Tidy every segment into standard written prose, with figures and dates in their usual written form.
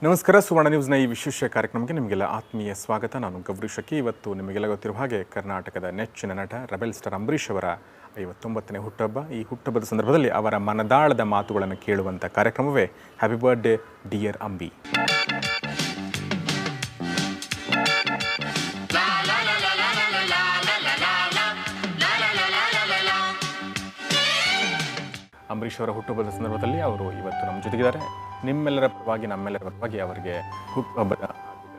ನಮಸ್ಕಾರ. ಸುವರ್ಣ ನ್ಯೂಸ್ನ ಈ ವಿಶೇಷ ಕಾರ್ಯಕ್ರಮಕ್ಕೆ ನಿಮಗೆಲ್ಲ ಆತ್ಮೀಯ ಸ್ವಾಗತ. ನಾನು ಗೌರಿ ಶಕಿ. ಇವತ್ತು ನಿಮಗೆಲ್ಲ ಗೊತ್ತಿರುವ ಹಾಗೆ ಕರ್ನಾಟಕದ ನೆಚ್ಚಿನ ನಟ ರೆಬೆಲ್ ಸ್ಟಾರ್ ಅಂಬರೀಷ್ ಅವರ 59ನೇ ಹುಟ್ಟುಹಬ್ಬ. ಈ ಹುಟ್ಟುಹಬ್ಬದ ಸಂದರ್ಭದಲ್ಲಿ ಅವರ ಮನದಾಳದ ಮಾತುಗಳನ್ನು ಕೇಳುವಂಥ ಕಾರ್ಯಕ್ರಮವೇ happy birthday dear Ambi. Ambareesh ಅವರ ಹುಟ್ಟುಹಬ್ಬದ ಸಂದರ್ಭದಲ್ಲಿ ಅವರು ಇವತ್ತು ನಮ್ಮ ಜೊತೆಗಿದ್ದಾರೆ. ನಿಮ್ಮೆಲ್ಲರ ಪರವಾಗಿ ನಮ್ಮೆಲ್ಲರ ಪರವಾಗಿ ಅವರಿಗೆ ಹುಟ್ಟುಹಬ್ಬದ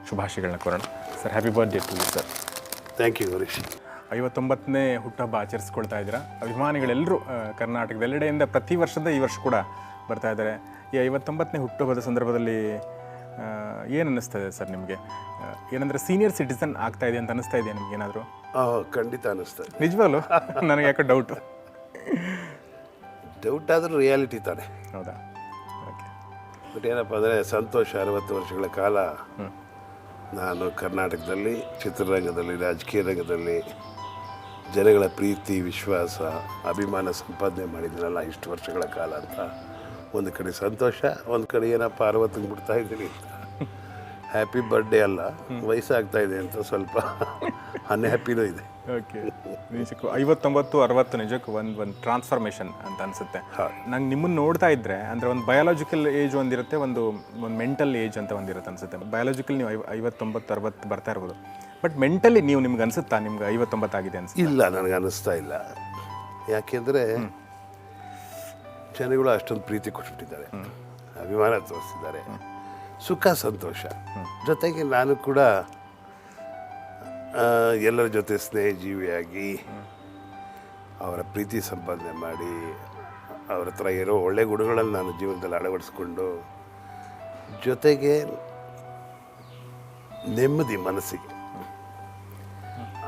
ಶುಭಾಶಯಗಳನ್ನ ಕೋರೋಣ. Sir, happy birthday to you sir. Thank you Gowrish. 59ನೇ ಹುಟ್ಟುಹಬ್ಬ ಆಚರಿಸ್ಕೊಳ್ತಾ ಇದ್ದೀರಾ. ಅಭಿಮಾನಿಗಳೆಲ್ಲರೂ ಕರ್ನಾಟಕದೆಲ್ಲೆಡೆಯಿಂದ ಪ್ರತಿ ವರ್ಷದ ಈ ವರ್ಷ ಕೂಡ ಬರ್ತಾ ಇದ್ದಾರೆ. ಈ 59ನೇ ಹುಟ್ಟುಹಬ್ಬದ ಸಂದರ್ಭದಲ್ಲಿ ಏನು ಅನ್ನಿಸ್ತದೆ ಸರ್ ನಿಮಗೆ? ಏನಂದರೆ ಸೀನಿಯರ್ ಸಿಟಿಸನ್ ಆಗ್ತಾ ಇದೆ ಅಂತ ಅನ್ನಿಸ್ತಾ ಇದೆಯಾ ನಿಮ್ಗೆ ಏನಾದರೂ? ಖಂಡಿತ ಅನ್ನಿಸ್ತದೆ. ನಿಜವಾಗ್ಲೂ ನನಗೆ ಯಾಕೆ ಡೌಟ್ ಆದರೂ ರಿಯಾಲಿಟಿ ತಾನೆ. ಹೌದಾ? ಓಕೆ. ಬಟ್ ಏನಪ್ಪ ಅಂದರೆ ಸಂತೋಷ. 60 ವರ್ಷಗಳ ಕಾಲ ನಾನು ಕರ್ನಾಟಕದಲ್ಲಿ ಚಿತ್ರರಂಗದಲ್ಲಿ, ರಾಜಕೀಯ ರಂಗದಲ್ಲಿ ಜನಗಳ ಪ್ರೀತಿ, ವಿಶ್ವಾಸ, ಅಭಿಮಾನ ಸಂಪಾದನೆ ಮಾಡಿದ್ದೀನಲ್ಲ ಇಷ್ಟು ವರ್ಷಗಳ ಕಾಲ ಅಂತ ಒಂದು ಕಡೆ ಸಂತೋಷ, ಒಂದು ಕಡೆ ಏನಪ್ಪ 60ಕ್ಕೆ ಬಿಡ್ತಾ ಇದ್ದೀನಿ ಅಂತ. ಹ್ಯಾಪಿ ಬರ್ಡೇ ಅಲ್ಲ, ವಯಸ್ಸಾಗ್ತಾ ಇದೆ ಅಂತ ಸ್ವಲ್ಪ ಅನ್ಹ್ಯಾಪಿನೂ ಇದೆ. ಓಕೆ. ನಿಜಕ್ಕೂ 59, 60 ನಿಜಕ್ಕೂ ಒಂದು ಟ್ರಾನ್ಸ್ಫಾರ್ಮೇಷನ್ ಅಂತ ಅನಿಸುತ್ತೆ. ನಂಗೆ ನಿಮ್ಮನ್ನು ನೋಡ್ತಾ ಇದ್ದರೆ ಅಂದರೆ ಒಂದು ಬಯಾಲಜಿಕಲ್ ಏಜ್ ಒಂದಿರುತ್ತೆ, ಒಂದು ಮೆಂಟಲ್ ಏಜ್ ಅಂತ ಒಂದಿರುತ್ತೆ ಅನಿಸುತ್ತೆ. ಬಯಾಲಜಿಕಲ್ ನೀವು 59, 60 ಬರ್ತಾ ಇರ್ಬೋದು, ಬಟ್ ಮೆಂಟಲಿ ನಿಮ್ಗೆ ಅನಿಸುತ್ತಾ ನಿಮ್ಗೆ 59 ಆಗಿದೆ ಅನ್ಸುತ್ತೆ? ಇಲ್ಲ, ನನಗೆ ಅನ್ನಿಸ್ತಾ ಇಲ್ಲ. ಯಾಕೆಂದರೆ ಜನಗಳು ಅಷ್ಟೊಂದು ಪ್ರೀತಿ ಕೊಟ್ಬಿಟ್ಟಿದ್ದಾರೆ, ಅಭಿಮಾನ ತೋರಿಸಿದ್ದಾರೆ, ಸುಖ ಸಂತೋಷ. ಜೊತೆಗೆ ನಾನು ಕೂಡ ಎಲ್ಲರ ಜೊತೆ ಸ್ನೇಹಜೀವಿಯಾಗಿ ಅವರ ಪ್ರೀತಿ ಸಂಪಾದನೆ ಮಾಡಿ ಅವರ ಹತ್ರ ಇರೋ ಒಳ್ಳೆ ಗುಣಗಳನ್ನು ನಾನು ಜೀವನದಲ್ಲಿ ಅಳವಡಿಸ್ಕೊಂಡು, ಜೊತೆಗೆ ನೆಮ್ಮದಿ ಮನಸ್ಸಿಗೆ,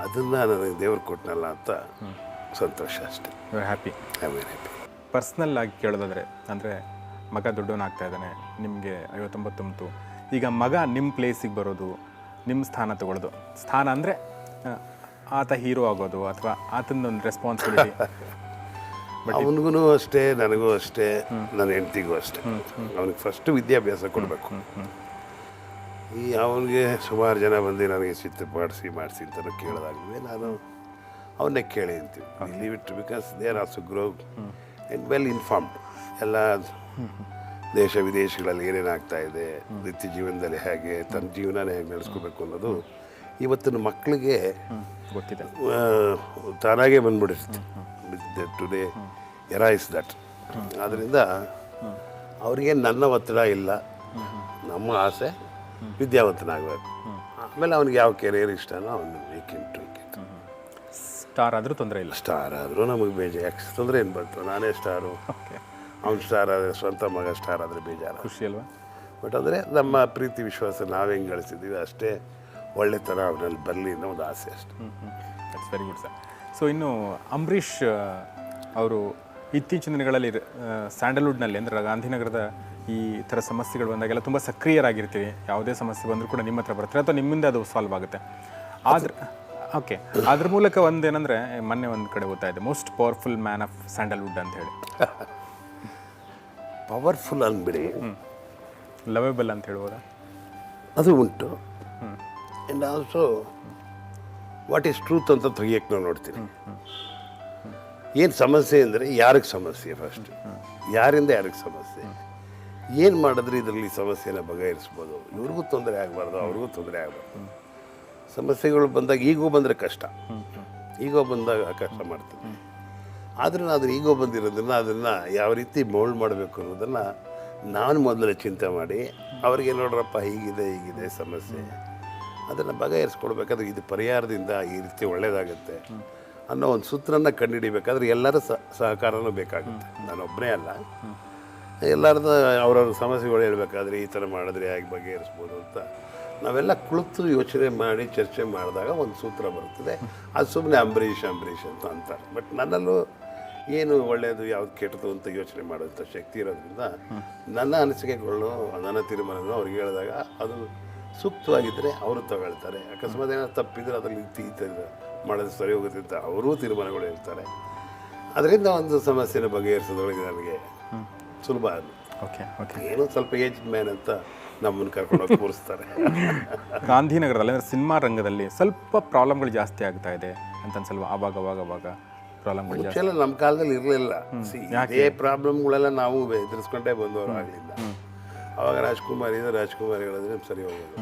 ಅದನ್ನು ನನಗೆ ದೇವ್ರು ಕೊಟ್ಟನಲ್ಲ ಅಂತ ಸಂತೋಷ ಅಷ್ಟೇ. ಹ್ಯಾಪಿ. Very happy. ಪರ್ಸ್ನಲ್ ಆಗಿ ಕೇಳೋದಾದರೆ, ಅಂದರೆ ಮಗ ದೊಡ್ಡವನಾಗ್ತಾ ಇದ್ದಾನೆ, ನಿಮಗೆ 59. ಈಗ ಮಗ ನಿಮ್ಮ ಪ್ಲೇಸಿಗೆ ಬರೋದು, ನಿಮ್ಮ ಸ್ಥಾನ ತಗೊಳ್ಳೋದು, ಸ್ಥಾನ ಅಂದರೆ ಆತ ಹೀರೋ ಆಗೋದು ಅಥವಾ ಆತನೊಂದು ರೆಸ್ಪಾನ್ಸಿಬಿಲಿಟಿ. ಅವನಿಗೂ ಅಷ್ಟೇ, ನನಗೂ ಅಷ್ಟೇ, ನನ್ನ ಹೆಂಡ್ತಿಗೂ ಅಷ್ಟೇ. ಅವನಿಗೆ ಫಸ್ಟು ವಿದ್ಯಾಭ್ಯಾಸ ಕೊಡಬೇಕು. ಅವನಿಗೆ ಸುಮಾರು ಜನ ಬಂದು ನನಗೆ ಚಿತ್ರ ಮಾಡಿಸಿ ಅಂತ ಕೇಳೋದಾಗಲಿದೆ. ನಾನು ಅವನ್ನೇ ಕೇಳಿ ಅಂತೀವಿ, leave it, because they are also grow and well informed. ಎಲ್ಲ ದೇಶ ವಿದೇಶಗಳಲ್ಲಿ ಏನೇನಾಗ್ತಾ ಇದೆ, ನಿತ್ಯ ಜೀವನದಲ್ಲಿ ಹೇಗೆ ತನ್ನ ಜೀವನನೇ ಹೇಗೆ ನಡೆಸ್ಕೋಬೇಕು ಅನ್ನೋದು ಇವತ್ತಿನ ಮಕ್ಕಳಿಗೆ ಗೊತ್ತಿದೆ, ತಾನಾಗೇ ಬಂದ್ಬಿಡಿರುತ್ತೆ. Today era is that. ಆದ್ದರಿಂದ ಅವರಿಗೆ ನನ್ನ ಒತ್ತಡ ಇಲ್ಲ, ನಮ್ಮ ಆಸೆ ವಿದ್ಯಾವಂತನಾಗಬೇಕು. ಆಮೇಲೆ ಅವನಿಗೆ ಯಾವ ಕೆರಿಯರ್ ಇಷ್ಟನೋ ಅವನು ವೀಕೆಂಡ್ ಸ್ಟಾರ್ ಆದರೂ ತೊಂದರೆ ಇಲ್ಲ. ಸ್ಟಾರ್ ಆದರೂ ನಮಗೆ ಬೇಜಾರು, ಯಾಕೆ ತೊಂದರೆ ಏನು ಬಂತು? ನಾನೇ ಸ್ಟಾರು, ಅವ್ನು ಸ್ಟಾರ್ ಆದರೆ, ಸ್ವಂತ ಮಗ ಸ್ಟಾರ್ ಆದರೆ ಬೇಜಾರು, ಖುಷಿ ಅಲ್ವಾ? ಬಟ್ ಅಂದರೆ ನಮ್ಮ ಪ್ರೀತಿ ವಿಶ್ವಾಸ ನಾವು ಹೆಂಗೆ ಗಳಿಸಿದ್ದೀವಿ ಅಷ್ಟೇ ಒಳ್ಳೆ ಥರ ಅವನಲ್ಲಿ ಬರಲಿ ಅನ್ನೋ ಒಂದು ಆಸೆ ಅಷ್ಟೆ. That's very good sir. So ಇನ್ನು ಅಂಬರೀಷ್ ಅವರು ಇತ್ತೀಚಿನ ದಿನಗಳಲ್ಲಿ ಸ್ಯಾಂಡಲ್ವುಡ್ನಲ್ಲಿ ಅಂದರೆ ಗಾಂಧಿನಗರದ ಈ ಥರ ಸಮಸ್ಯೆಗಳು ಬಂದಾಗೆಲ್ಲ ತುಂಬ ಸಕ್ರಿಯರಾಗಿರ್ತೀವಿ. ಯಾವುದೇ ಸಮಸ್ಯೆ ಬಂದರೂ ಕೂಡ ನಿಮ್ಮ ಹತ್ರ ಬರ್ತಾರೆ ಅಥವಾ ನಿಮ್ಮಿಂದ ಅದು ಸಾಲ್ವ್ ಆಗುತ್ತೆ. ಆದ್ರೆ ಓಕೆ, ಅದ್ರ ಮೂಲಕ ಒಂದೇನೆಂದರೆ ಮೊನ್ನೆ ಒಂದು ಕಡೆ ಓದ್ತಾ ಇದೆ, most powerful man of Sandalwood ಅಂತ ಹೇಳಿ. ಪವರ್ಫುಲ್ ಅಂದ್ಬಿಡಿ, ಲವೇಬಲ್ ಅಂತ ಹೇಳ್ಬೋದಾ? ಅದು ಉಂಟು. And also what is truth ಅಂತ ತೆಗಿಯಕ್ಕೆ ನಾವು ನೋಡ್ತೀವಿ. ಏನು ಸಮಸ್ಯೆ ಅಂದರೆ ಯಾರಿಗೆ ಸಮಸ್ಯೆ, ಫಸ್ಟ್ ಯಾರಿಂದ ಯಾರಿಗೆ ಸಮಸ್ಯೆ, ಏನು ಮಾಡಿದ್ರೆ ಇದರಲ್ಲಿ ಸಮಸ್ಯೆನ ಬಗೆಹರಿಸ್ಬೋದು, ಇವ್ರಿಗೂ ತೊಂದರೆ ಆಗಬಾರ್ದು, ಅವ್ರಿಗೂ ತೊಂದರೆ ಆಗಬಾರ್ದು. ಸಮಸ್ಯೆಗಳು ಬಂದಾಗ ಈಗೋ ಬಂದರೆ ಕಷ್ಟ, ಈಗೋ ಬಂದಾಗ ಕಷ್ಟ ಮಾಡ್ತೀವಿ. ಆದರೆ ಅದು ಈಗೋ ಬಂದಿರೋದನ್ನು ಅದನ್ನು ಯಾವ ರೀತಿ ಮೋಲ್ಡ್ ಮಾಡಬೇಕು ಅನ್ನೋದನ್ನು ನಾನು ಮೊದಲೇ ಚಿಂತೆ ಮಾಡಿ ಅವ್ರಿಗೆ ನೋಡ್ರಪ್ಪ ಹೀಗಿದೆ ಸಮಸ್ಯೆ, ಅದನ್ನು ಬಗೆಹರಿಸ್ಕೊಡ್ಬೇಕಾದ್ರೆ ಇದು ಪರಿಹಾರದಿಂದ ಈ ರೀತಿ ಒಳ್ಳೆಯದಾಗುತ್ತೆ ಅನ್ನೋ ಒಂದು ಸೂತ್ರನ ಕಂಡುಹಿಡಿಬೇಕಾದ್ರೆ ಎಲ್ಲರ ಸಹಕಾರನೂ ಬೇಕಾಗುತ್ತೆ. ನಾನೊಬ್ಬನೇ ಅಲ್ಲ, ಎಲ್ಲರದ್ದು ಅವ್ರವ್ರ ಸಮಸ್ಯೆಗಳು ಹೇಳ್ಬೇಕಾದ್ರೆ ಈ ಥರ ಮಾಡಿದ್ರೆ ಹೇಗೆ ಬಗೆಹರಿಸ್ಬೋದು ಅಂತ ನಾವೆಲ್ಲ ಕುಳಿತು ಯೋಚನೆ ಮಾಡಿ ಚರ್ಚೆ ಮಾಡಿದಾಗ ಒಂದು ಸೂತ್ರ ಬರ್ತದೆ. ಅದು ಸುಮ್ಮನೆ ಅಂಬರೀಷ್ ಅಂತ ಅಂತಾರೆ. ಬಟ್ ನನ್ನಲ್ಲೂ ಏನು ಒಳ್ಳೆಯದು ಯಾವ್ದು ಕೆಟ್ಟದು ಅಂತ ಯೋಚನೆ ಮಾಡೋಂಥ ಶಕ್ತಿ ಇರೋದ್ರಿಂದ ನನ್ನ ಅನಿಸಿಕೆಗಳು, ನನ್ನ ತೀರ್ಮಾನಗಳು ಅವ್ರಿಗೆ ಹೇಳಿದಾಗ ಅದು ಸೂಕ್ತವಾಗಿದ್ದರೆ ಅವರು ತಗೊಳ್ತಾರೆ. ಅಕಸ್ಮಾತ್ ಏನಾದ್ರು ತಪ್ಪಿದ್ರೆ ಅದರಲ್ಲಿ ಈ ಥರ ಮಾಡೋದು ಸರಿ ಹೋಗುತ್ತೆ ಅಂತ ಅವರೂ ತೀರ್ಮಾನಗಳು ಹೇಳ್ತಾರೆ. ಅದರಿಂದ ಒಂದು ಸಮಸ್ಯೆನ ಬಗೆಹರಿಸೋದ್ರೊಳಗೆ ನನಗೆ ಸುಲಭ ಓಕೆ ಓಕೆ. ಏನೋ ಸ್ವಲ್ಪ ಏಜ್ ಮ್ಯಾನ್ ಅಂತ ನಮ್ಮನ್ನು ಕರ್ಕೊಂಡೋಗಿ ಕೂರಿಸ್ತಾರೆ. ಗಾಂಧಿನಗರದಲ್ಲಿ ಅಂದರೆ ಸಿನಿಮಾ ರಂಗದಲ್ಲಿ ಸ್ವಲ್ಪ ಪ್ರಾಬ್ಲಮ್ಗಳು ಜಾಸ್ತಿ ಆಗ್ತಾ ಇದೆ ಅಂತ ಅನ್ಸಲ್ವಾ? ಅವಾಗ ಪ್ರಾಬ್ಲಮ್ಗಳು ಜಾಸ್ತಿ. ಮುಂಚೆಲ್ಲ ನಮ್ಮ ಕಾಲದಲ್ಲಿ ಇರಲಿಲ್ಲ. ಇದೇ ಪ್ರಾಬ್ಲಮ್ಗಳೆಲ್ಲ ನಾವು ಎದುರಿಸ್ಕೊಂಡೇ ಬಂದವರು ಆಗಲಿಲ್ಲ. ಅವಾಗ ರಾಜ್ಕುಮಾರಿಗಳಿದ್ರೆ ಸರಿ ಹೋಗೋದು.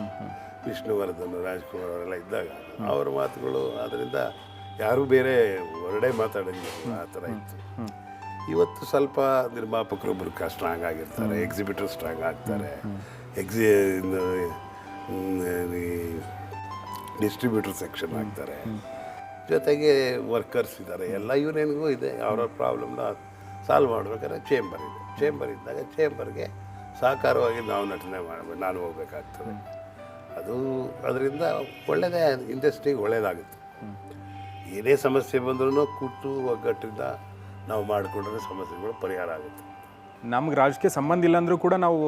ವಿಷ್ಣುವರ್ಧನ್, ರಾಜ್ಕುಮಾರ್ ಅವರೆಲ್ಲ ಇದ್ದಾಗ ಅವ್ರ ಮಾತುಗಳು, ಅದರಿಂದ ಯಾರೂ ಬೇರೆ ಹೊರಡೆ ಮಾತಾಡೋಂಗಿಲ್ಲ, ಆ ಥರ ಇತ್ತು. ಇವತ್ತು ಸ್ವಲ್ಪ ನಿರ್ಮಾಪಕರೊಬ್ಬರು ಸ್ಟ್ರಾಂಗ್ ಆಗಿರ್ತಾರೆ, ಎಕ್ಸಿಬಿಟರ್ ಸ್ಟ್ರಾಂಗ್ ಆಗ್ತಾರೆ, ಡಿಸ್ಟ್ರಿಬ್ಯೂಟರ್ ಸೆಕ್ಷನ್ ಆಗ್ತಾರೆ, ಜೊತೆಗೆ ವರ್ಕರ್ಸ್ ಇದ್ದಾರೆ. ಎಲ್ಲ ಯೂನಿಯನ್ಗೂ ಇದೆ ಅವ್ರವ್ರ ಪ್ರಾಬ್ಲಮ್ನ ಸಾಲ್ವ್ ಮಾಡ್ಬೇಕಾದ್ರೆ ಚೇಂಬರ್ ಇದೆ. ಚೇಂಬರ್ ಇದ್ದಾಗ ಚೇಂಬರ್ಗೆ ಸಹಕಾರವಾಗಿ ನಾವು ನಟನೆ ಮಾಡಬೇಕು, ನಾನು ಹೋಗ್ಬೇಕಾಗ್ತದೆ. ಅದರಿಂದ ಒಳ್ಳೆಯದೇ, ಇಂಡಸ್ಟ್ರಿಗೆ ಒಳ್ಳೆಯದಾಗುತ್ತೆ. ಏನೇ ಸಮಸ್ಯೆ ಬಂದ್ರೂ ಕೂತು ಒಗ್ಗಟ್ಟಿಂದ ನಾವು ಮಾಡಿಕೊಂಡ್ರೆ ಸಮಸ್ಯೆಗಳು ಪರಿಹಾರ ಆಗುತ್ತೆ. ನಮ್ಗೆ ರಾಜಕೀಯ ಸಂಬಂಧ ಇಲ್ಲ ಅಂದರೂ ಕೂಡ ನಾವು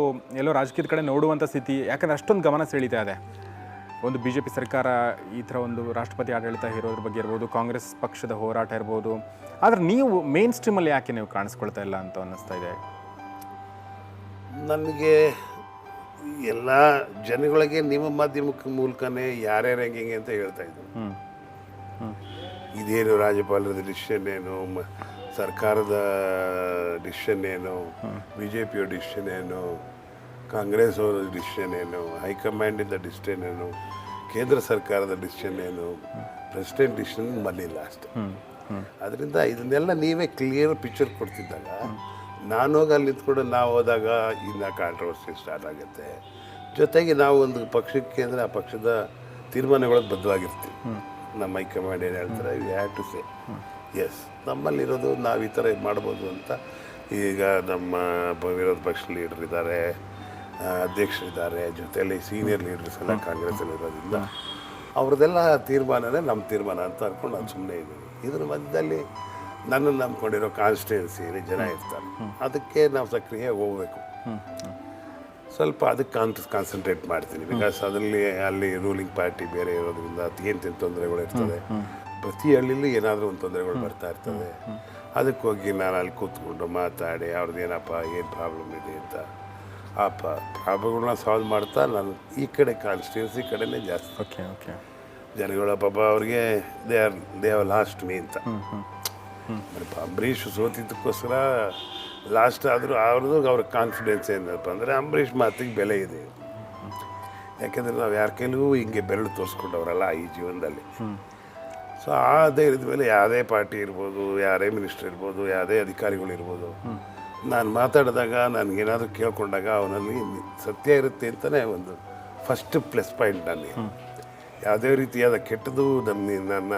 ಎಲ್ಲೋ ರಾಜಕೀಯದ ಕಡೆ ನೋಡುವಂಥ ಸ್ಥಿತಿ, ಯಾಕಂದರೆ ಅಷ್ಟೊಂದು ಗಮನ ಸೆಳೀತಾ ಇದೆ. ಒಂದು BJP ಸರ್ಕಾರ ಈ ಥರ ಒಂದು ರಾಷ್ಟ್ರಪತಿ ಆಡಳಿತ ಇರೋದ್ರ ಬಗ್ಗೆ ಇರ್ಬೋದು, ಕಾಂಗ್ರೆಸ್ ಪಕ್ಷದ ಹೋರಾಟ ಇರ್ಬೋದು. ಆದರೆ ನೀವು ಮೇನ್ ಸ್ಟ್ರೀಮಲ್ಲಿ ಯಾಕೆ ನೀವು ಕಾಣಿಸ್ಕೊಳ್ತಾ ಇಲ್ಲ ಅಂತ ಅನ್ನಿಸ್ತಾ ಇದೆ? ನನಗೆ ಎಲ್ಲ ಜನಗಳಿಗೆ ನಿಮ್ಮ ಮಾಧ್ಯಮದ ಮೂಲಕನೇ ಯಾರ್ಯಾರು ಹೆಂಗೆ ಅಂತ ಹೇಳ್ತಾ ಇದ್ರು. ಇದೇನು ರಾಜ್ಯಪಾಲರದ ಡಿಸಿಷನ್ ಏನು, ಸರ್ಕಾರದ ಡಿಸಿಷನ್ ಏನು, BJP ಡಿಸಿಷನ್ ಏನು, ಕಾಂಗ್ರೆಸ್ ಅವರ ಡಿಸಿಷನ್ ಏನು, ಹೈಕಮಾಂಡಿಂದ ಡಿಸಿಷನ್ ಏನು, ಕೇಂದ್ರ ಸರ್ಕಾರದ ಡಿಸಿಷನ್ ಏನು, ಪ್ರೆಸಿಡೆಂಟ್ ಡಿಸಿಷನ್ ಬಂದಿಲ್ಲ ಅಷ್ಟೆ. ಅದರಿಂದ ಇದನ್ನೆಲ್ಲ ನೀವೇ ಕ್ಲಿಯರ್ ಪಿಕ್ಚರ್ ಕೊಡ್ತಿದ್ದಾಗ ನಾನು ಹೋಗಿ ಅಲ್ಲಿ ನಿಂತ್ಕೊಂಡು ನಾವು ಹೋದಾಗ ಇನ್ನು ಕಾಂಟ್ರವರ್ಸಿ ಸ್ಟಾರ್ಟ್ ಆಗುತ್ತೆ. ಜೊತೆಗೆ ನಾವು ಒಂದು ಪಕ್ಷಕ್ಕೆ ಅಂದರೆ ಆ ಪಕ್ಷದ ತೀರ್ಮಾನಗಳಿಗೆ ಬದ್ಧವಾಗಿರ್ತೀವಿ. ನಮ್ಮ ಹೈಕಮಾಂಡ್ ಏನು ಹೇಳ್ತಾರೆ, you have to say yes, ನಮ್ಮಲ್ಲಿರೋದು ನಾವು ಈ ಥರ ಮಾಡ್ಬೋದು ಅಂತ. ಈಗ ನಮ್ಮ ವಿರೋಧ ಪಕ್ಷ ಲೀಡರ್ ಇದ್ದಾರೆ, ಅಧ್ಯಕ್ಷರಿದ್ದಾರೆ, ಜೊತೆಯಲ್ಲಿ ಸೀನಿಯರ್ ಲೀಡರ್ಸ್ ಎಲ್ಲ ಕಾಂಗ್ರೆಸ್ಸಲ್ಲಿ ಇರೋದ್ರಿಂದ ಅವ್ರದ್ದೆಲ್ಲ ತೀರ್ಮಾನನೇ ನಮ್ಮ ತೀರ್ಮಾನ ಅಂತ ಅಂದ್ಕೊಂಡು ನಾನು ಸುಮ್ಮನೆ ಇದ್ದೀನಿ. ಇದ್ರ ಮಧ್ಯದಲ್ಲಿ ನನ್ನನ್ನು ನಂಬ್ಕೊಂಡಿರೋ ಕಾನ್ಸ್ಟಿಟ್ಯೂನ್ಸಿಯಲ್ಲಿ ಜನ ಇರ್ತಾರೆ, ಅದಕ್ಕೆ ನಾವು ಸಕ್ರಿಯ ಹೋಗಬೇಕು. ಸ್ವಲ್ಪ ಅದಕ್ಕೆ ಕಾನ್ಸಂಟ್ರೇಟ್ ಮಾಡ್ತೀನಿ. ಬಿಕಾಸ್ ಅದರಲ್ಲಿ ಅಲ್ಲಿ ರೂಲಿಂಗ್ ಪಾರ್ಟಿ ಬೇರೆ ಇರೋದ್ರಿಂದ ಏನು ತೊಂದರೆಗಳು ಇರ್ತದೆ, ಪ್ರತಿ ಹಳ್ಳಿಲಿ ಏನಾದರೂ ಒಂದು ತೊಂದರೆಗಳು ಬರ್ತಾ ಇರ್ತದೆ. ಅದಕ್ಕೆ ಹೋಗಿ ನಾನು ಅಲ್ಲಿ ಕೂತ್ಕೊಂಡು ಮಾತಾಡಿ ಅವ್ರದ್ದು ಏನಪ್ಪ ಏನು ಪ್ರಾಬ್ಲಮ್ ಇದೆ ಅಂತ ಆ ಪ್ರಾಬ್ಲಮ್ಗಳನ್ನ ಸಾಲ್ವ್ ಮಾಡ್ತಾ ನಾನು ಈ ಕಡೆ ಕಾನ್ಸ್ಟಿಟ್ಯೂನ್ಸಿ ಕಡೆನೇ ಜಾಸ್ತಿ. Okay okay. ಜನಗಳ ಪಾಪ ಅವ್ರಿಗೆ ದೇ ಹ್ಯಾವ್ ಲಾಸ್ಟ್ ಮೀ ಅಂತ. ಅಂಬರೀಷ್ ಸೋತಿದ್ದಕ್ಕೋಸ್ಕರ ಲಾಸ್ಟ್ ಆದರೂ ಅವ್ರ ಕಾನ್ಫಿಡೆನ್ಸ್ ಏನಪ್ಪ ಅಂದರೆ ಅಂಬರೀಷ್ ಮಾತಿಗೆ ಬೆಲೆ ಇದೆ. ಯಾಕೆಂದರೆ ನಾವು ಯಾರ ಕೈಲೂ ಹಿಂಗೆ ಬೆರಳು ತೋರಿಸ್ಕೊಂಡವರಲ್ಲ ಈ ಜೀವನದಲ್ಲಿ. ಸೊ ಆ ಧೈರ್ಯದ ಮೇಲೆ ಯಾವುದೇ ಪಾರ್ಟಿ ಇರ್ಬೋದು, ಯಾರೇ ಮಿನಿಸ್ಟರ್ ಇರ್ಬೋದು, ಯಾವುದೇ ಅಧಿಕಾರಿಗಳಿರ್ಬೋದು, ನಾನು ಮಾತಾಡಿದಾಗ ನನಗೇನಾದರೂ ಕೇಳ್ಕೊಂಡಾಗ ಅವನಲ್ಲಿ ಸತ್ಯ ಇರುತ್ತೆ ಅಂತಲೇ ಒಂದು ಫಸ್ಟ್ ಪ್ಲಸ್ ಪಾಯಿಂಟ್ ನನಗೆ. ಯಾವುದೇ ರೀತಿಯಾದ ಕೆಟ್ಟದ್ದು ನನ್ನ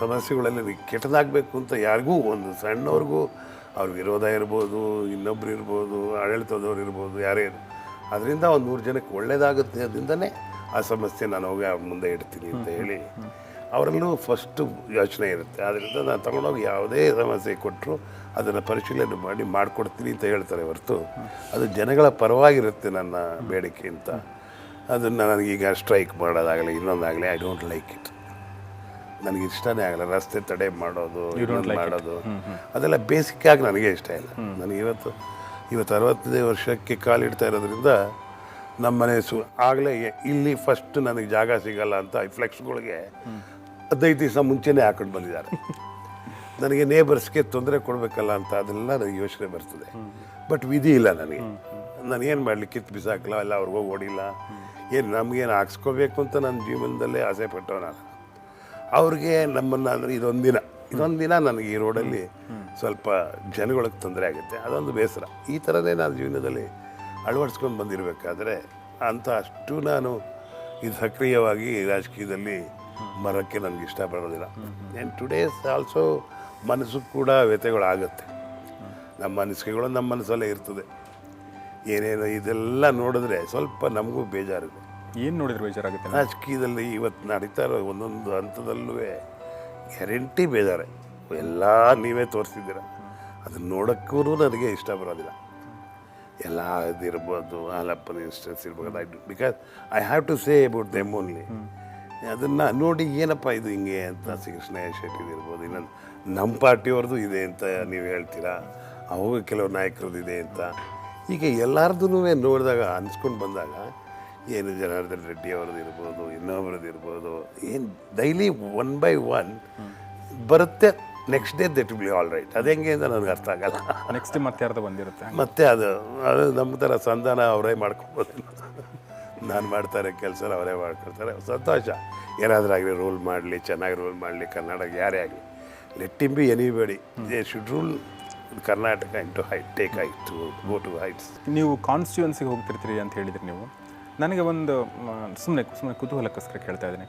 ಸಮಸ್ಯೆಗಳಲ್ಲಿ ಕೆಟ್ಟದಾಗಬೇಕು ಅಂತ ಯಾರಿಗೂ, ಒಂದು ಸಣ್ಣವ್ರಿಗೂ ಅವ್ರ ವಿರೋಧ ಇರ್ಬೋದು, ಇನ್ನೊಬ್ರು ಇರ್ಬೋದು, ಆಡಳಿತದವ್ರು ಇರ್ಬೋದು, ಯಾರೇ ಅದರಿಂದ ಒಂದು 100 ಜನಕ್ಕೆ ಒಳ್ಳೇದಾಗುತ್ತೆ ಅದರಿಂದನೇ ಆ ಸಮಸ್ಯೆ ನಾನು ಹೋಗಿ ಅವ್ರ ಮುಂದೆ ಇಡ್ತೀನಿ ಅಂತ ಹೇಳಿ ಅವರಲ್ಲೂ ಫಸ್ಟು ಯೋಚನೆ ಇರುತ್ತೆ. ಆದ್ದರಿಂದ ನಾನು ತೊಗೊಂಡೋಗಿ ಯಾವುದೇ ಸಮಸ್ಯೆ ಕೊಟ್ಟರು ಅದನ್ನು ಪರಿಶೀಲನೆ ಮಾಡಿ ಮಾಡಿಕೊಡ್ತೀನಿ ಅಂತ ಹೇಳ್ತಾರೆ ಹೊರತು ಅದು ಜನಗಳ ಪರವಾಗಿರುತ್ತೆ ನನ್ನ ಬೇಡಿಕೆ ಅಂತ. ಅದನ್ನು ನನಗೀಗ ಸ್ಟ್ರೈಕ್ ಮಾಡೋದಾಗಲಿ ಇನ್ನೊಂದಾಗಲಿ ಐ ಡೋಂಟ್ ಲೈಕ್ ಇಟ್. ನನಗೆ ಇಷ್ಟನೇ ಆಗಲ್ಲ. ರಸ್ತೆ ತಡೆ ಮಾಡೋದು, ಮಾಡೋದು ಅದೆಲ್ಲ ಬೇಸಿಕ್ಕಾಗಿ ನನಗೆ ಇಷ್ಟ ಇಲ್ಲ. ನನಗೆ ಇವತ್ತು 60ನೇ ವರ್ಷಕ್ಕೆ ಕಾಲಿಡ್ತಾ ಇರೋದ್ರಿಂದ ನಮ್ಮ ಮನೆ ಆಗಲೇ ಇಲ್ಲಿ ಫಸ್ಟ್ ನನಗೆ ಜಾಗ ಸಿಗಲ್ಲ ಅಂತ ಈ ಫ್ಲೆಕ್ಸ್ಗಳಿಗೆ 15 ದಿವಸ ಮುಂಚೆನೇ ಹಾಕೊಂಡು ಬಂದಿದ್ದಾರೆ. ನನಗೆ ನೇಬರ್ಸ್ಗೆ ತೊಂದರೆ ಕೊಡಬೇಕಲ್ಲ ಅಂತ ಅದೆಲ್ಲ ನನಗೆ ಯೋಚನೆ ಬರ್ತದೆ. ಬಟ್ ವಿಧಿ ಇಲ್ಲ ನನಗೆ. ನಾನೇನು ಮಾಡಲಿ, ಕಿತ್ತು ಬಿಸಾಕಲ್ಲ, ಎಲ್ಲ ಅವ್ರಿಗೋಗಿ ಹೊಡಿಲ್ಲ, ಏನು ನಮಗೇನು ಹಾಕ್ಸ್ಕೋಬೇಕು ಅಂತ ನನ್ನ ಜೀವನದಲ್ಲೇ ಆಸೆ ಪಟ್ಟವ ನಾನು. ಅವ್ರಿಗೆ ನಮ್ಮನ್ನು ಅಂದರೆ ಇದೊಂದು ದಿನ ನನಗೆ ಈ ರೋಡಲ್ಲಿ ಸ್ವಲ್ಪ ಜನಗಳಿಗೆ ತೊಂದರೆ ಆಗುತ್ತೆ, ಅದೊಂದು ಬೇಸರ. ಈ ಥರದೇ ನಾನು ಜೀವನದಲ್ಲಿ ಅಳವಡಿಸ್ಕೊಂಡು ಬಂದಿರಬೇಕಾದ್ರೆ ಅಂತ ಅಷ್ಟು ನಾನು ಇದು ಸಕ್ರಿಯವಾಗಿ ರಾಜಕೀಯದಲ್ಲಿ ಬರೋಕ್ಕೆ ನನಗೆ ಇಷ್ಟಪಡೋದಿಲ್ಲ. ಆ್ಯಂಡ್ ಟುಡೇಸ್ ಆಲ್ಸೋ ಮನಸ್ಸು ಕೂಡ ವ್ಯಥೆಗಳಾಗುತ್ತೆ. ನಮ್ಮ ಅನಿಸಿಕೆಗಳು ನಮ್ಮ ಮನಸ್ಸಲ್ಲೇ ಇರ್ತದೆ. ಏನೇನು ಇದೆಲ್ಲ ನೋಡಿದ್ರೆ ಸ್ವಲ್ಪ ನಮಗೂ ಬೇಜಾರಿದೆ. ಏನು ನೋಡಿದ್ರೆ ಬೇಜಾರಾಗುತ್ತೆ? ರಾಜಕೀಯದಲ್ಲಿ ಇವತ್ತು ನಡೀತಾ ಇರೋ ಒಂದೊಂದು ಹಂತದಲ್ಲೂ ಗ್ಯಾರಂಟಿ ಬೇಜಾರೆ. ಎಲ್ಲ ನೀವೇ ತೋರಿಸಿದ್ದೀರ, ಅದನ್ನು ನೋಡೋಕ್ಕೂ ನನಗೆ ಇಷ್ಟ ಬರೋದಿಲ್ಲ. ಎಲ್ಲ ಇದಿರ್ಬೋದು, ಹಾಲಪ್ಪನ ಇನ್ಸ್ಟೆನ್ಸ್ ಇರ್ಬೋದು, because I have to say about them only. ಅದನ್ನು ನೋಡಿ ಏನಪ್ಪ ಇದು ಹಿಂಗೆ ಅಂತ ಶ್ರೀಕೃಷ್ಣ ಶೆಟ್ಟಿದು ಇರ್ಬೋದು, ಇನ್ನೊಂದು ನಮ್ಮ ಪಾರ್ಟಿಯವ್ರದ್ದು ಇದೆ ಅಂತ ನೀವು ಹೇಳ್ತೀರಾ, ಅವಾಗ ಕೆಲವು ನಾಯಕರದಿದೆ ಅಂತ. ಈಗ ಎಲ್ಲರದೂ ನೋಡಿದಾಗ ಅನ್ಸ್ಕೊಂಡು ಬಂದಾಗ ಏನು ಜನಾರ್ದನ್ ರೆಡ್ಡಿ ಅವ್ರದ್ದು ಇರ್ಬೋದು, ಇನ್ನೊಬ್ರದ್ದು ಇರ್ಬೋದು, ಏನು ಡೈಲಿ 1 by 1 ಬರುತ್ತೆ. Next day that be all right. ಅದು ಹೆಂಗೆ ಅಂತ ನನಗೆ ಅರ್ಥ ಆಗಲ್ಲ. ನೆಕ್ಸ್ಟ್ ಮತ್ತೆ ಯಾರ್ದು ಬಂದಿರುತ್ತೆ. ಮತ್ತು ಅದು ನಮ್ಮ ಥರ ಸಂಧಾನ ಅವರೇ ಮಾಡ್ಕೊಬೋದು. ನಾನು ಮಾಡ್ತಾರೆ ಕೆಲಸ ಅವರೇ ಮಾಡ್ಕೊಳ್ತಾರೆ. ಸಂತೋಷ. ಏನಾದರೂ ಆಗಲಿ ರೂಲ್ ಮಾಡಲಿ, ಚೆನ್ನಾಗಿ ರೂಲ್ ಮಾಡಲಿ, ಕರ್ನಾಟಕ ಯಾರೇ ಆಗಲಿ, let him be anybody, they should rule Karnataka into height, take height, to go to heights. ನೀವು ಕಾನ್ಸ್ಟಿಟ್ಯೂನ್ಸಿಗೆ ಹೋಗ್ತಿರ್ತೀರಿ ಅಂತ ಹೇಳಿದ್ರಿ ನೀವು. ನನಗೆ ಒಂದು ಸುಮ್ಮನೆ ಕುತೂಹಲಕ್ಕೋಸ್ಕರ ಕೇಳ್ತಾ ಇದ್ದೀನಿ.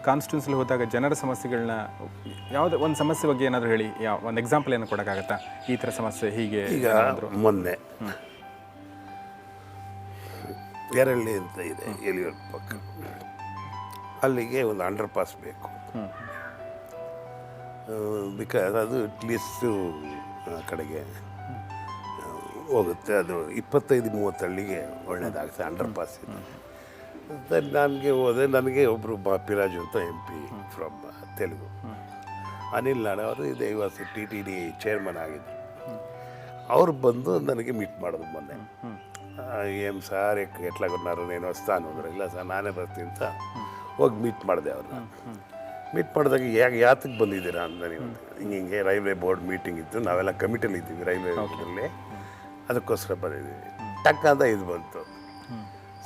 ಕಾನ್ಸ್ಟಿಟ್ಯೂನ್ಸಿಲಿ ಹೋದಾಗ ಜನರ ಸಮಸ್ಯೆಗಳನ್ನ ಯಾವುದೇ ಒಂದು ಸಮಸ್ಯೆ ಬಗ್ಗೆ ಏನಾದರೂ ಹೇಳಿ, ಒಂದು ಎಕ್ಸಾಂಪಲ್ ಏನು ಕೊಡೋಕ್ಕಾಗತ್ತಾ? ಈ ಥರ ಸಮಸ್ಯೆ ಹೀಗೆ. ಈಗ ಮೊನ್ನೆ ಎರಳ್ಳಿ ಅಂತ ಇದೆ ಎಲಿಯೂರು ಪಕ್ಕ, ಅಲ್ಲಿಗೆ ಒಂದು ಅಂಡರ್ ಪಾಸ್ ಬೇಕು. ಬಿಕಾಸ್ ಅದು ಅಟ್ಲೀಸ್ಟು ಕಡೆಗೆ ಹೋಗುತ್ತೆ. ಅದು 25-30 ಹಳ್ಳಿಗೆ ಒಳ್ಳೇದಾಗುತ್ತೆ ಅಂಡರ್ ಪಾಸ್ ಇದೆ. ನನಗೆ ಹೋದೆ. ನನಗೆ ಒಬ್ಬರು ಬಾಪಿರಾಜು ಅಂತ MP ಫ್ರಮ್ ತೆಲುಗು, ಅನಿಲ್ ನಾಡ ಅವರು ಇದೆ, ವಾಸ್ TTD ಚೇರ್ಮನ್ ಆಗಿದ್ದರು. ಅವ್ರು ಬಂದು ನನಗೆ ಮೀಟ್ ಮಾಡೋದು ಮೊನ್ನೆ. ಏನು ಸಾರ್ ಎಟ್ಲಾಗುన్నారు, నేను వస్తాను ಅಂದ್ರೆ, ಇಲ್ಲ ಸರ್ ನಾನೇ ಬರ್ತೀನಿ ಅಂತ ಹೋಗಿ ಮೀಟ್ ಮಾಡಿದೆ ಅವ್ರನ್ನ. ಮೀಟ್ ಮಾಡಿದಾಗ ಯಾತಕ್ಕೆ ಬಂದಿದ್ದೀರಾ ಅಂತ, ನೀವು ಹಿಂಗೆ ರೈಲ್ವೆ ಬೋರ್ಡ್ ಮೀಟಿಂಗ್ ಇತ್ತು, ನಾವೆಲ್ಲ ಕಮಿಟಿಯಲ್ಲಿ ಇದ್ದೀವಿ ರೈಲ್ವೆ ಬೋರ್ಡಲ್ಲಿ, ಅದಕ್ಕೋಸ್ಕರ ಬಂದಿದ್ದೀವಿ. ಟಕ್ ಅಂತ ಇದು ಬಂತು,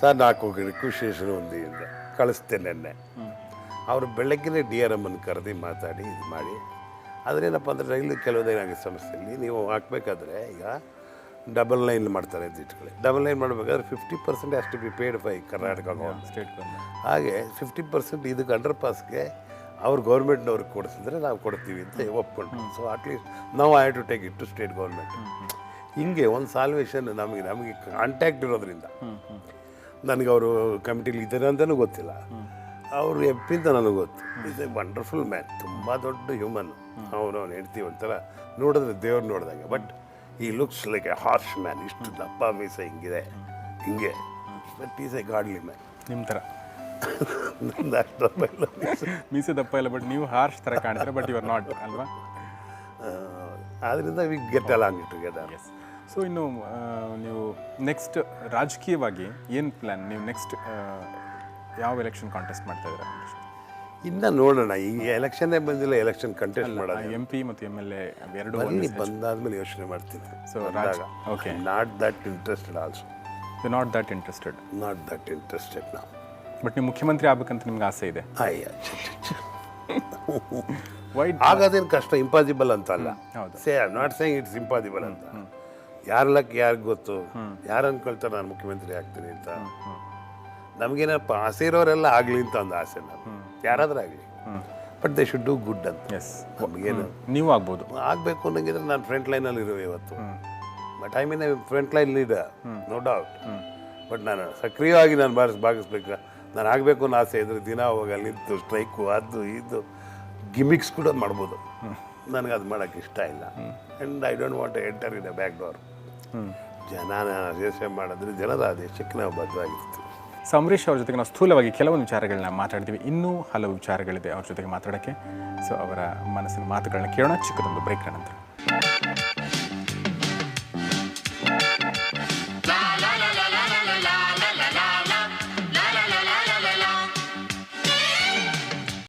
ಸರ್ 4 ರಿಕ್ವೆಸ್ಟೇಷನ್ ಒಂದು ಅಂತ ಕಳಿಸ್ತೇನೆ ನೆನ್ನೆ. ಅವರು ಬೆಳಗ್ಗೆನೇ DRM ಕರೆದು ಮಾತಾಡಿ ಇದು ಮಾಡಿ. ಅದರೇನಪ್ಪ ಅಂದರೆ ರೈಲು ಕೆಲವುದೇನಾಗಿದೆ ಸಮಸ್ಯೆಯಲ್ಲಿ, ನೀವು ಹಾಕ್ಬೇಕಾದ್ರೆ ಈಗ ಡಬಲ್ ಲೈನ್ ಮಾಡ್ತಾರೆ ಅಂತ ಇಟ್ಕೊಳ್ಳಿ. ಡಬಲ್ ಲೈನ್ ಮಾಡಬೇಕಾದ್ರೆ 50% has to be paid by Karnataka government. State ಹಾಗೆ 50% ಇದಕ್ಕೆ ಅಂಡರ್ ಪಾಸ್ಗೆ ಅವ್ರು ಗೌರ್ಮೆಂಟ್ನವ್ರಿಗೆ ಕೊಡಿಸಿದ್ರೆ ನಾವು ಕೊಡ್ತೀವಿ ಅಂತ ಒಪ್ಕೊಂಡು. ಸೊ ಅಟ್ಲೀಸ್ಟ್ ನಾವು have to take it to state government. ಹಿಂಗೆ ಒಂದು ಸಾಲ್ವೇಷನ್ ನಮಗೆ ಕಾಂಟ್ಯಾಕ್ಟ್ ಇರೋದ್ರಿಂದ, ನನಗೆ ಅವರು ಕಮಿಟಿಲಿ ಇದ್ದಾರೆ ಅಂತಲೂ ಗೊತ್ತಿಲ್ಲ, ಅವರು MP ಅಂತ ನನಗೆ ಗೊತ್ತು. ಇಸ್ ಎ ವಂಡರ್ಫುಲ್ ಮ್ಯಾನ್, ತುಂಬ ದೊಡ್ಡ ಹ್ಯೂಮನ್. ಅವನು ಹೇಳ್ತೀವಿ ಒಂಥರ ನೋಡಿದ್ರೆ ದೇವ್ರು ನೋಡಿದಂಗೆ. ಬಟ್ ಈ looks like A harsh man. ಇಷ್ಟು ದಪ್ಪ ಮೀಸೆ ಹಿಂಗಿದೆ, ಹಿಂಗೆ. But is A godly man. ನಿಮ್ಮ ಥರ ನಂದು ಅಷ್ಟು ದಪ್ಪ ಇಲ್ಲ, ಮೀಸೆ ದಪ್ಪ ಇಲ್ಲ, ಬಟ್ ನೀವು ಹಾರ್ಶ್ ಥರ ಕಾಣ್ತಾರೆ, ಬಟ್ ಯು ಆರ್ ನಾಟ್ ಅಲ್ವಾ? ಆದ್ದರಿಂದ we get along together. Yes. So ಇನ್ನು ನೀವು ನೆಕ್ಸ್ಟ್ ರಾಜಕೀಯವಾಗಿ ಏನು ಪ್ಲ್ಯಾನ್? ನೀವು ನೆಕ್ಸ್ಟ್ ಯಾವ ಎಲೆಕ್ಷನ್ ಕಾಂಟೆಸ್ಟ್ ಮಾಡ್ತಾ ಇದ್ದೀರಾ? ಇನ್ನು ನೋಡೋಣ. ಈಗ ಎಲೆಕ್ಷನ್ನೇ ಬಂದಿಲ್ಲ, ಎಲೆಕ್ಷನ್ ಕಂಟೆಸ್ಟ್ ಮಾಡೋದು. MP ಮತ್ತು MLA ಎರಡು ಬಂದಾದ್ಮೇಲೆ ಯೋಚನೆ ಮಾಡ್ತೀನಿ. So okay, not that interested also. You not that interested? Not that interested ನಾವು. ಬಟ್ ನೀವು ಮುಖ್ಯಮಂತ್ರಿ ಆಗ್ಬೇಕಂತ ನಿಮ್ಗೆ ಆಸೆ ಇದೆ? ಅಯ್ಯ, ವೈ? ಆಗೋದೇನು ಕಷ್ಟ, ಇಂಪಾಸಿಬಲ್ ಅಂತ ಅಲ್ಲ. ಹೌದು. ನಾಟ್ ಸೇಯಿಂಗ್ ಇಟ್ಸ್ ಇಂಪಾಸಿಬಲ್ ಅಂತ. ಯಾರ ಲಕ್ ಯಾರಿಗೆ ಗೊತ್ತು, ಯಾರು ಅನ್ಕೊಳ್ತಾರೆ ನಾನು ಮುಖ್ಯಮಂತ್ರಿ ಆಗ್ತೀನಿ ಅಂತ. ನಮಗೇನಪ್ಪ ಆಸೆ ಇರೋರೆಲ್ಲ ಆಗಲಿ ಅಂತ ಒಂದು ಆಸೆ, ನಾವು ಯಾರಾದ್ರೂ ಆಗಲಿ, but they should do good ಅಂತ. ಎಸ್. ನಮಗೇನು ನೀವು ಆಗ್ಬೋದು, ಆಗಬೇಕು ಅನ್ನೋಂಗಿದ್ರೆ ನಾನು ಫ್ರಂಟ್ ಲೈನಲ್ಲಿ ಇರುವೆ ಇವತ್ತು. But I mean front line leader, no doubt. But ನಾನು ಸಕ್ರಿಯವಾಗಿ ನಾನು ಭಾಗಿಸ್ಬೇಕು. ನಾನು ಆಗಬೇಕು ಅನ್ನೋ ಆಸೆ ಇದ್ರೆ ದಿನ ಹೋಗಿ ಅಲ್ಲಿ ನಿಂತು ಸ್ಟ್ರೈಕು ಅದು ಇದು ಗಿಮಿಕ್ಸ್ ಕೂಡ ಮಾಡ್ಬೋದು. ನನಗೆ ಅದು ಮಾಡೋಕ್ಕೆ ಇಷ್ಟ ಇಲ್ಲ. And I don't want enter in a back door. ಜನನ ದೇಶ ಮಾಡಿದ್ರೆ ಜನರ ದೇಶಕ್ಕೆ ನಾವು ಬದ್ಧವಾಗಿರ್ತೀವಿ. ಸೊ ಅಂಬರೀಷ್ ಅವ್ರ ಜೊತೆಗೆ ನಾವು ಸ್ಥೂಲವಾಗಿ ಕೆಲವೊಂದು ವಿಚಾರಗಳನ್ನ ಮಾತಾಡ್ತೀವಿ. ಇನ್ನೂ ಹಲವು ವಿಚಾರಗಳಿದೆ ಅವ್ರ ಜೊತೆಗೆ ಮಾತಾಡೋಕ್ಕೆ. ಸೊ ಅವರ ಮನಸ್ಸಿನ ಮಾತುಗಳನ್ನ ಕೇಳೋಣ ಚಿಕ್ಕದೊಂದು ಬ್ರೇಕ್ನ ನಂತರ.